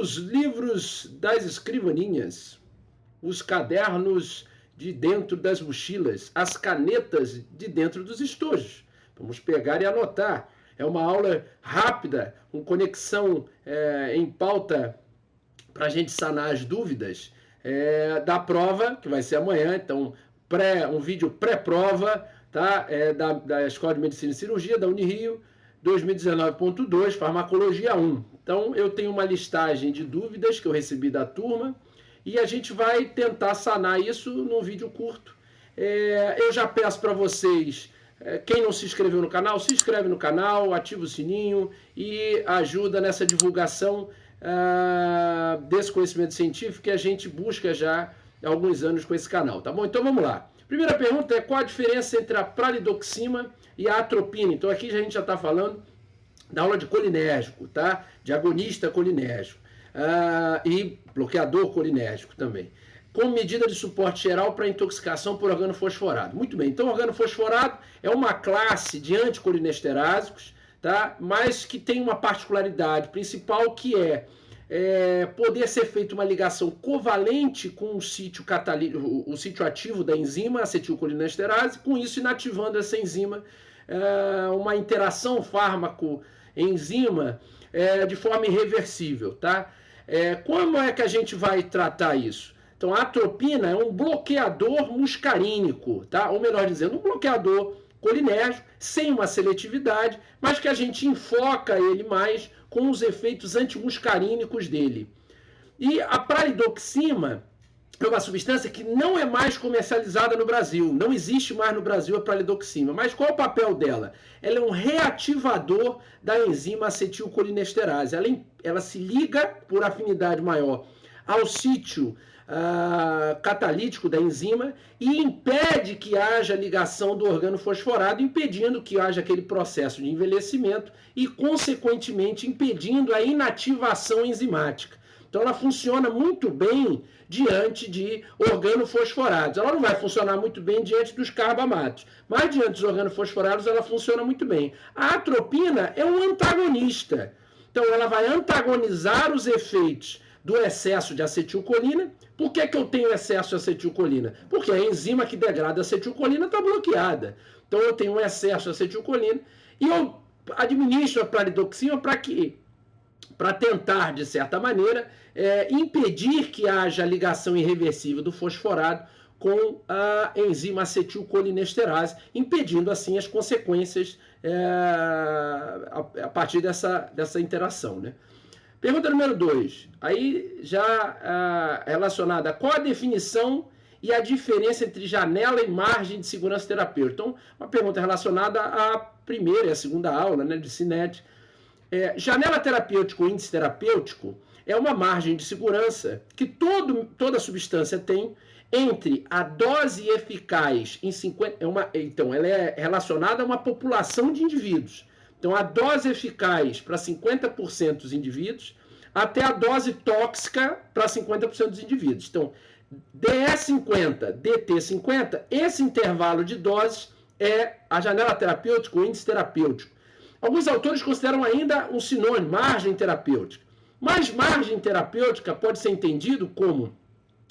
os livros das escrivaninhas, os cadernos de dentro das mochilas, as canetas de dentro dos estojos. Vamos pegar e anotar. É uma aula rápida, com conexão em pauta para a gente sanar as dúvidas da prova, que vai ser amanhã. Então, um vídeo pré-prova, tá? Da Escola de Medicina e Cirurgia, da Unirio, 2019.2, Farmacologia 1. Então, eu tenho uma listagem de dúvidas que eu recebi da turma e a gente vai tentar sanar isso num vídeo curto. Eu já peço para vocês, quem não se inscreveu no canal, se inscreve no canal, ativa o sininho e ajuda nessa divulgação desse conhecimento científico que a gente busca já há alguns anos com esse canal, tá bom? Então vamos lá. Primeira pergunta é qual a diferença entre a pralidoxima e a atropina? Então aqui a gente já está falando da aula de colinérgico, tá? De agonista colinérgico e bloqueador colinérgico também. Como medida de suporte geral para intoxicação por organofosforado. Muito bem, então organofosforado é uma classe de anticolinesterásicos, tá? Mas que tem uma particularidade principal que poder ser feita uma ligação covalente com o sítio ativo da enzima acetilcolinesterase, com isso inativando essa enzima, uma interação fármaco-enzima de forma irreversível, tá? Como é que a gente vai tratar isso? Então, a atropina é um bloqueador muscarínico, tá? Ou melhor dizendo, um bloqueador colinérgico, sem uma seletividade, mas que a gente enfoca ele mais com os efeitos antimuscarínicos dele. E a pralidoxima é uma substância que não é mais comercializada no Brasil, não existe mais no Brasil a pralidoxima. Mas qual é o papel dela? Ela é um reativador da enzima acetilcolinesterase. Ela se liga por afinidade maior ao sítio catalítico da enzima e impede que haja ligação do organofosforado, impedindo que haja aquele processo de envelhecimento e, consequentemente, impedindo a inativação enzimática. Então, ela funciona muito bem diante de organofosforados. Ela não vai funcionar muito bem diante dos carbamatos, mas diante dos organofosforados ela funciona muito bem. A atropina é um antagonista. Então, ela vai antagonizar os efeitos do excesso de acetilcolina. Por que eu tenho excesso de acetilcolina? Porque a enzima que degrada a acetilcolina está bloqueada. Então eu tenho um excesso de acetilcolina e eu administro a pralidoxima para tentar, de certa maneira, impedir que haja ligação irreversível do fosforado com a enzima acetilcolinesterase, impedindo assim as consequências a partir dessa interação, né? Pergunta número 2, aí já relacionada a qual a definição e a diferença entre janela e margem de segurança terapêutica. Então, uma pergunta relacionada à primeira e à segunda aula, né, de cinética. Janela terapêutica ou índice terapêutico é uma margem de segurança que toda substância tem entre a dose eficaz em 50... Então, ela é relacionada a uma população de indivíduos. Então, a dose eficaz para 50% dos indivíduos até a dose tóxica para 50% dos indivíduos. Então, DE50, DT50, esse intervalo de doses é a janela terapêutica, o índice terapêutico. Alguns autores consideram ainda um sinônimo, margem terapêutica. Mas margem terapêutica pode ser entendido como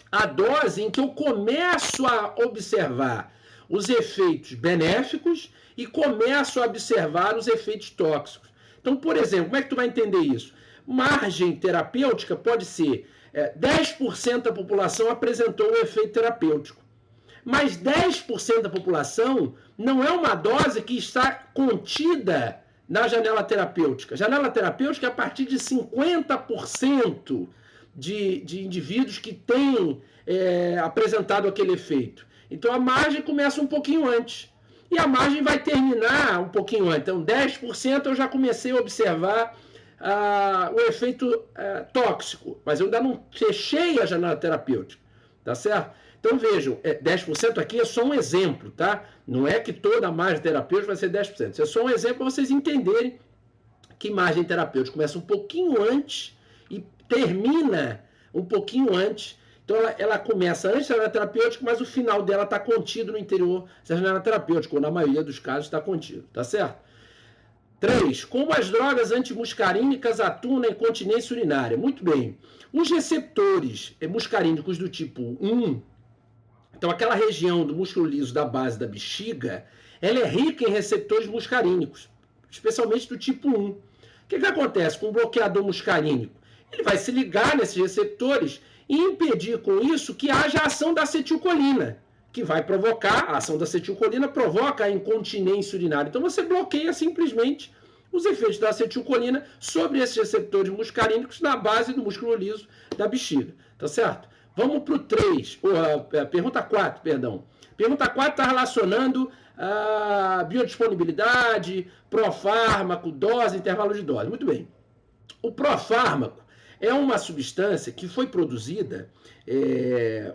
a dose em que eu começo a observar os efeitos benéficos e começo a observar os efeitos tóxicos. Então, por exemplo, como é que tu vai entender isso? Margem terapêutica pode ser 10% da população apresentou um efeito terapêutico. Mas 10% da população não é uma dose que está contida na janela terapêutica. Janela terapêutica é a partir de 50% de indivíduos que têm apresentado aquele efeito. Então a margem começa um pouquinho antes. E a margem vai terminar um pouquinho antes. Então 10% eu já comecei a observar o efeito tóxico. Mas eu ainda não fechei a janela terapêutica. Tá certo? Então vejam, 10% aqui é só um exemplo, tá? Não é que toda a margem terapêutica vai ser 10%. Isso é só um exemplo para vocês entenderem que margem terapêutica começa um pouquinho antes e termina um pouquinho antes. Então ela começa antes da janela terapêutica, mas o final dela está contido no interior da janela terapêutica, ou na maioria dos casos está contido, tá certo? 3. Como as drogas antimuscarínicas atuam na incontinência urinária? Muito bem. Os receptores muscarínicos do tipo 1, então aquela região do músculo liso da base da bexiga, ela é rica em receptores muscarínicos, especialmente do tipo 1. O que acontece com o bloqueador muscarínico? Ele vai se ligar nesses receptores e impedir com isso que haja a ação da acetilcolina, que vai provocar, a ação da acetilcolina provoca a incontinência urinária. Então você bloqueia simplesmente os efeitos da acetilcolina sobre esses receptores muscarínicos na base do músculo liso da bexiga. Tá certo? Vamos para o 3, pergunta 4, perdão. Pergunta 4 está relacionando a biodisponibilidade, profármaco, dose, intervalo de dose. Muito bem. O profármaco é uma substância que foi produzida,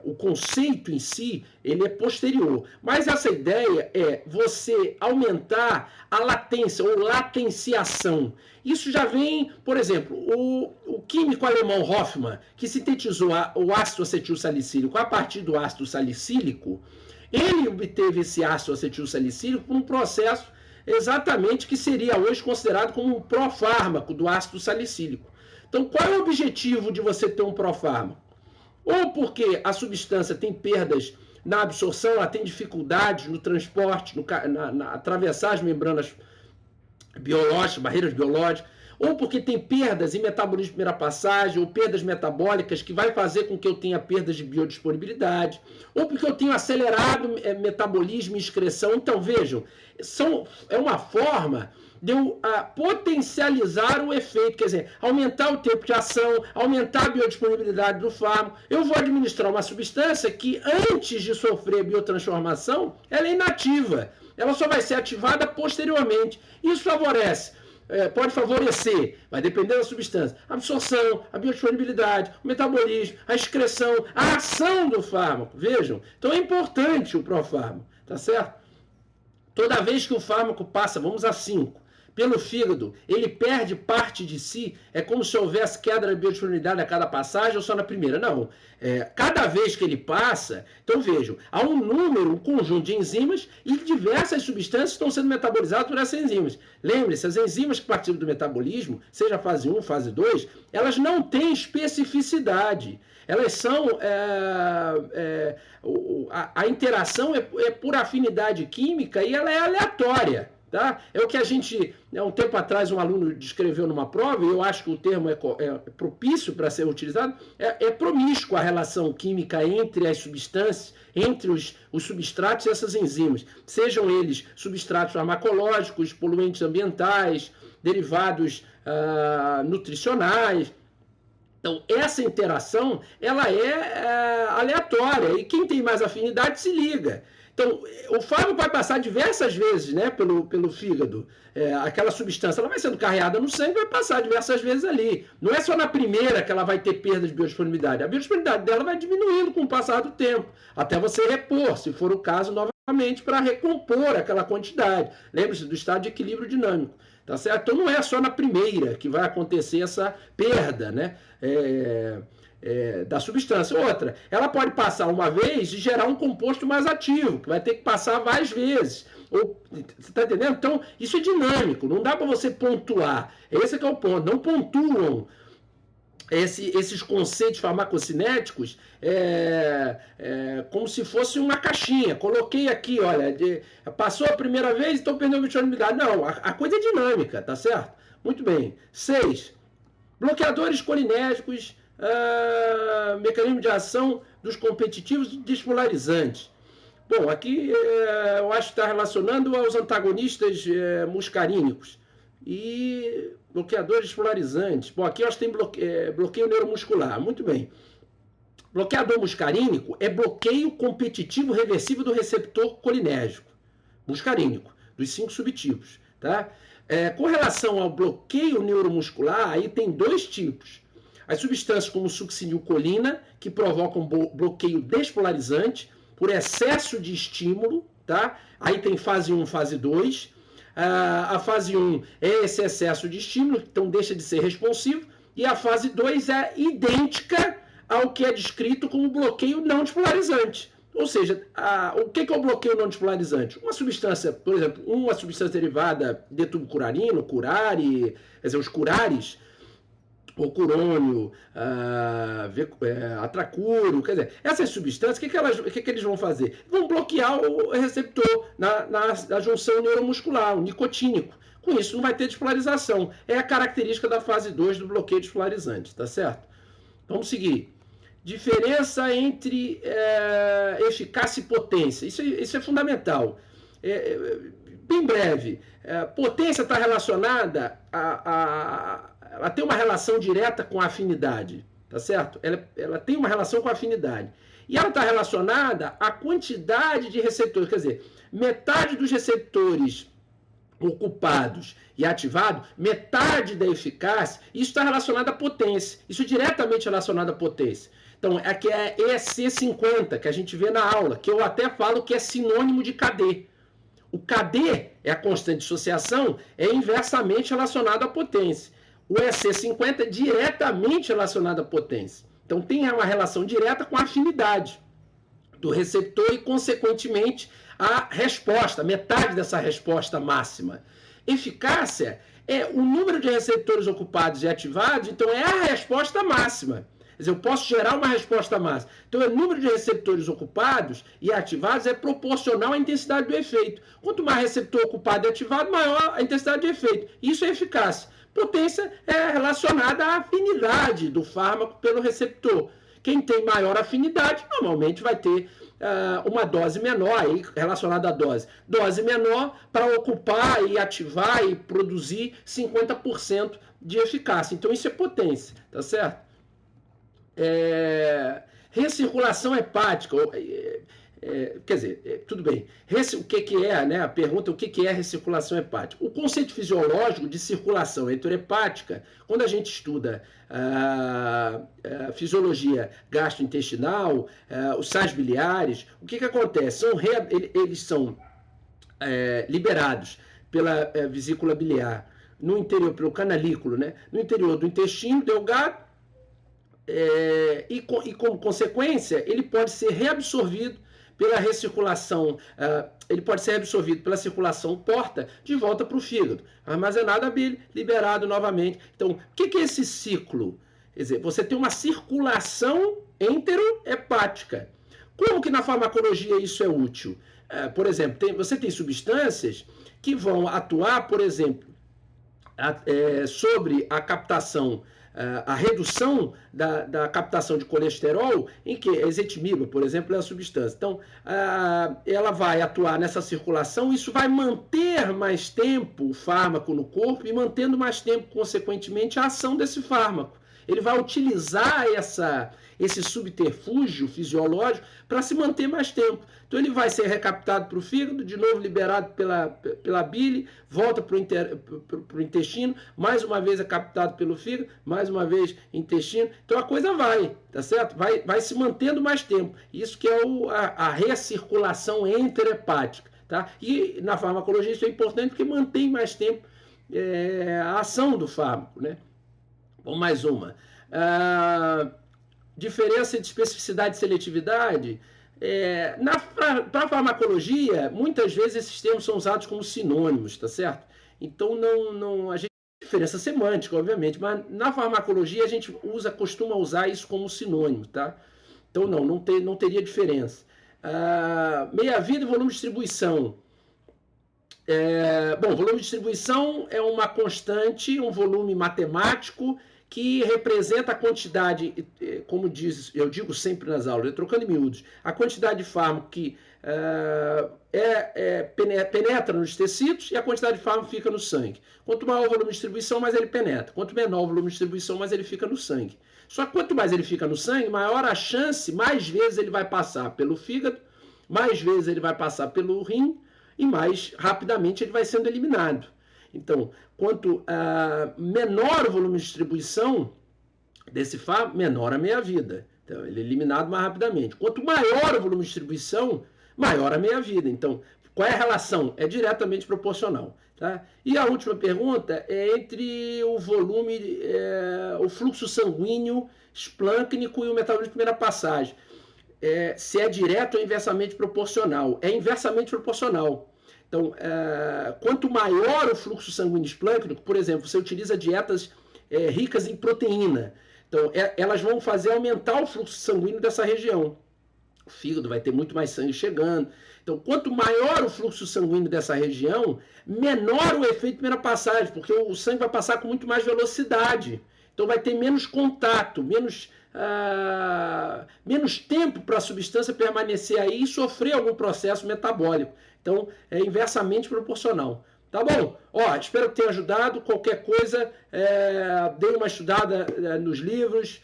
o conceito em si, ele é posterior. Mas essa ideia é você aumentar a latência ou latenciação. Isso já vem, por exemplo, o químico alemão Hoffmann, que sintetizou o ácido acetilsalicílico a partir do ácido salicílico, ele obteve esse ácido acetilsalicílico por um processo exatamente que seria hoje considerado como um profármaco do ácido salicílico. Então, qual é o objetivo de você ter um profármaco? Ou porque a substância tem perdas na absorção, ela tem dificuldades no transporte, na atravessar as membranas biológicas, barreiras biológicas, ou porque tem perdas em metabolismo de primeira passagem, ou perdas metabólicas que vai fazer com que eu tenha perdas de biodisponibilidade, ou porque eu tenho acelerado metabolismo e excreção. Então, vejam, é uma forma de eu potencializar o efeito, quer dizer, aumentar o tempo de ação, aumentar a biodisponibilidade do fármaco. Eu vou administrar uma substância que, antes de sofrer biotransformação, ela é inativa. Ela só vai ser ativada posteriormente. Isso favorece, pode favorecer, vai depender da substância, a absorção, a biodisponibilidade, o metabolismo, a excreção, a ação do fármaco. Vejam, então é importante o profármaco, tá certo? Toda vez que o fármaco passa, vamos a 5, pelo fígado, ele perde parte de si, é como se houvesse queda da biodisponibilidade a cada passagem ou só na primeira. Não, cada vez que ele passa, então vejam, há um número, um conjunto de enzimas e diversas substâncias estão sendo metabolizadas por essas enzimas. Lembre-se, as enzimas que participam do metabolismo, seja fase 1, fase 2, elas não têm especificidade. Elas são, a interação é por afinidade química e ela é aleatória. Tá? É o que a gente, um tempo atrás, um aluno descreveu numa prova, e eu acho que o termo é propício para ser utilizado, é promíscua a relação química entre as substâncias, entre os substratos e essas enzimas, sejam eles substratos farmacológicos, poluentes ambientais, derivados nutricionais. Então, essa interação, ela é aleatória, e quem tem mais afinidade se liga. Então, o fármaco vai passar diversas vezes, né, pelo fígado. Aquela substância ela vai sendo carreada no sangue e vai passar diversas vezes ali. Não é só na primeira que ela vai ter perda de biodisponibilidade. A biodisponibilidade dela vai diminuindo com o passar do tempo, até você repor, se for o caso, novamente, para recompor aquela quantidade. Lembre-se do estado de equilíbrio dinâmico. Tá certo? Então, não é só na primeira que vai acontecer essa perda, né? Da substância. Outra, ela pode passar uma vez e gerar um composto mais ativo, que vai ter que passar várias vezes. Você está entendendo? Então, isso é dinâmico, não dá para você pontuar. Esse que é o ponto. Não pontuam esses conceitos farmacocinéticos como se fosse uma caixinha. Coloquei aqui, olha, passou a primeira vez, então perdeu a biodisponibilidade. Não, a coisa é dinâmica, tá certo? Muito bem. 6. Bloqueadores colinérgicos, mecanismo de ação dos competitivos despolarizantes. Bom, aqui eu acho que está relacionando aos antagonistas muscarínicos e bloqueadores despolarizantes. Bom, aqui eu acho que tem bloqueio neuromuscular. Muito bem. Bloqueador muscarínico é bloqueio competitivo reversível do receptor colinérgico muscarínico, dos 5 subtipos. Tá? Com relação ao bloqueio neuromuscular, aí tem 2 tipos. As substâncias como succinilcolina, que provocam bloqueio despolarizante por excesso de estímulo, tá? Aí tem fase 1, fase 2. A fase 1 é esse excesso de estímulo, então deixa de ser responsivo. E a fase 2 é idêntica ao que é descrito como bloqueio não despolarizante. Ou seja, o que é o bloqueio não despolarizante? Uma substância, por exemplo, uma substância derivada de tubocurarino, curare, quer dizer, os curares, o curônio, atracúrio, quer dizer, essas substâncias, o que eles vão fazer? Vão bloquear o receptor na junção neuromuscular, o nicotínico. Com isso, não vai ter despolarização. É a característica da fase 2 do bloqueio despolarizante, tá certo? Vamos seguir. Diferença entre eficácia e potência. Isso é fundamental. Bem breve. Potência está relacionada ela tem uma relação direta com a afinidade, tá certo? Ela tem uma relação com a afinidade. E ela está relacionada à quantidade de receptores. Quer dizer, metade dos receptores ocupados e ativados, metade da eficácia, isso está relacionado à potência. Isso é diretamente relacionado à potência. Então, aqui é EC50, que a gente vê na aula, que eu até falo que é sinônimo de KD. O KD é a constante de dissociação, é inversamente relacionado à potência. O EC50 é diretamente relacionado à potência. Então, tem uma relação direta com a afinidade do receptor e, consequentemente, a resposta, metade dessa resposta máxima. Eficácia é o número de receptores ocupados e ativados, então é a resposta máxima. Quer dizer, eu posso gerar uma resposta máxima. Então, o número de receptores ocupados e ativados é proporcional à intensidade do efeito. Quanto mais receptor ocupado e ativado, maior a intensidade do efeito. Isso é eficácia. Potência é relacionada à afinidade do fármaco pelo receptor. Quem tem maior afinidade, normalmente vai ter uma dose menor, aí, relacionada à dose. Dose menor para ocupar e ativar e produzir 50% de eficácia. Então, isso é potência, tá certo? Recirculação hepática. Quer dizer, tudo bem. O que é, né? A pergunta é o que é recirculação hepática. O conceito fisiológico de circulação enterohepática, quando a gente estuda a fisiologia gastrointestinal, os sais biliares, o que acontece? Eles são liberados pela vesícula biliar no interior, pelo canalículo, né? No interior do intestino delgado, e como consequência, ele pode ser reabsorvido pela recirculação, ele pode ser absorvido pela circulação porta de volta para o fígado, armazenado a bile, liberado novamente. Então, o que é esse ciclo? Quer dizer, você tem uma circulação enterohepática. Como que na farmacologia isso é útil? Por exemplo, você tem substâncias que vão atuar, por exemplo, sobre a captação, a redução da captação de colesterol, em que a ezetimiba, por exemplo, é a substância. Então, ela vai atuar nessa circulação, isso vai manter mais tempo o fármaco no corpo e mantendo mais tempo, consequentemente, a ação desse fármaco. Ele vai utilizar esse subterfúgio fisiológico para se manter mais tempo. Então ele vai ser recaptado para o fígado, de novo liberado pela bile, volta para o intestino, mais uma vez é captado pelo fígado, mais uma vez intestino. Então a coisa vai, tá certo? Vai se mantendo mais tempo. Isso que é a recirculação enterohepática, tá? E na farmacologia isso é importante porque mantém mais tempo a ação do fármaco, né? Vamos mais uma. Diferença de especificidade e seletividade. Para a farmacologia, muitas vezes esses termos são usados como sinônimos, tá certo? Então, a gente tem diferença semântica, obviamente, mas na farmacologia a gente costuma usar isso como sinônimo, tá? Então, não teria diferença. Meia-vida e volume de distribuição. Volume de distribuição é uma constante, um volume matemático que representa a quantidade, como eu digo sempre nas aulas, trocando em miúdos, a quantidade de fármaco que penetra nos tecidos e a quantidade de fármaco fica no sangue. Quanto maior o volume de distribuição, mais ele penetra. Quanto menor o volume de distribuição, mais ele fica no sangue. Só que quanto mais ele fica no sangue, maior a chance, mais vezes ele vai passar pelo fígado, mais vezes ele vai passar pelo rim e mais rapidamente ele vai sendo eliminado. Então, quanto menor o volume de distribuição desse fármaco, menor a meia-vida. Então, ele é eliminado mais rapidamente. Quanto maior o volume de distribuição, maior a meia-vida. Então, qual é a relação? É diretamente proporcional. Tá? E a última pergunta é entre o volume, o fluxo sanguíneo esplâncnico e o metabolismo de primeira passagem. se é direto ou inversamente proporcional. É inversamente proporcional. Então, quanto maior o fluxo sanguíneo esplâncnico, por exemplo, você utiliza dietas ricas em proteína, então elas vão fazer aumentar o fluxo sanguíneo dessa região. O fígado vai ter muito mais sangue chegando. Então, quanto maior o fluxo sanguíneo dessa região, menor o efeito de primeira passagem, porque o sangue vai passar com muito mais velocidade. Então, vai ter menos contato, menos tempo para a substância permanecer aí e sofrer algum processo metabólico. Então, é inversamente proporcional. Tá bom? Espero que tenha ajudado. Qualquer coisa, dê uma estudada nos livros,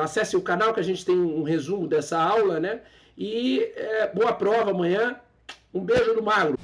acesse o canal que a gente tem um resumo dessa aula, né? E boa prova amanhã. Um beijo do Magro.